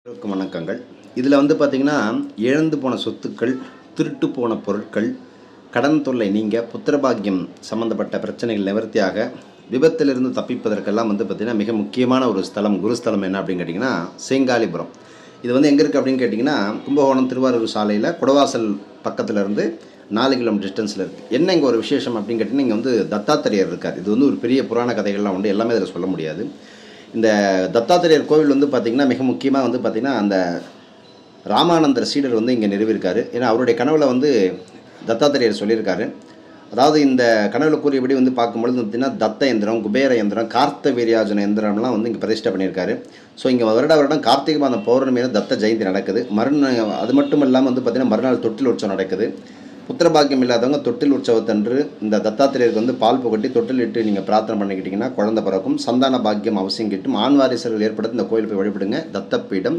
அனைவருக்கும் வணக்கங்கள். இதில் வந்து பார்த்திங்கன்னா, இழந்து போன சொத்துக்கள், திருட்டு போன பொருட்கள், கடன் தொல்லை நீங்க, புத்திரபாக்கியம் சம்மந்தப்பட்ட பிரச்சனைகள் நிவர்த்தியாக, விபத்திலிருந்து தப்பிப்பதற்கெல்லாம் வந்து பார்த்திங்கன்னா, மிக முக்கியமான ஒரு ஸ்தலம், குருஸ்தலம் என்ன அப்படின்னு கேட்டிங்கன்னா, செங்காலிபுரம். இது வந்து எங்கே இருக்குது அப்படின்னு கேட்டிங்கன்னா, கும்பகோணம் திருவாரூர் சாலையில் குடவாசல் பக்கத்தில் இருந்து 4 கிலோமீட்டர் டிஸ்டன்ஸில் இருக்குது. என்ன இங்கே ஒரு விசேஷம் அப்படின்னு கேட்டிங்கன்னா, இங்கே வந்து தத்தாத்திரேயர் இருக்கார். இது வந்து ஒரு பெரிய புராண கதைகள்லாம் உண்டு, எல்லாமே இதில் சொல்ல முடியாது. இந்த தத்தாத்திரேயர் கோவில் வந்து பார்த்திங்கன்னா, மிக முக்கியமாக வந்து பார்த்திங்கன்னா, அந்த ராமானந்தர் சீடர் வந்து இங்கே நிறுவியிருக்காரு. ஏன்னா அவருடைய கனவில் வந்து தத்தாத்திரேயர் சொல்லியிருக்காரு. அதாவது இந்த கனவில் கூறியபடி வந்து பார்க்கும்பொழுது பார்த்திங்கன்னா, தத்த யந்திரம், குபேர யந்திரம், கார்த்த வீரியாஜன யந்திரம்லாம் வந்து இங்கே பிரதிஷ்டை பண்ணியிருக்காரு. ஸோ இங்கே வருடம் கார்த்திகை மாதம் பௌர்ணமியில் தத்த ஜெயந்தி நடக்குது. அது மட்டும் இல்லாமல் வந்து பார்த்திங்கன்னா, மறுநாள் தொட்டில் உற்சவம் நடக்குது. புத்திரபாக்கியம் இல்லாதவங்க தொட்டில் உற்சவத்தன்று இந்த தத்தாத்திரேயருக்கு வந்து பால் புகட்டி தொட்டில் இட்டு நீங்கள் பிரார்த்தனை பண்ணிக்கிட்டிங்கன்னா குழந்தை பிறக்கும், சந்தான பாக்கியம் அவசியம் கிட்டும், ஆண் வாரிசுகள் ஏற்படுத்தி இந்த கோயில் போய் வழிபடுங்க. தத்தப்பீடம்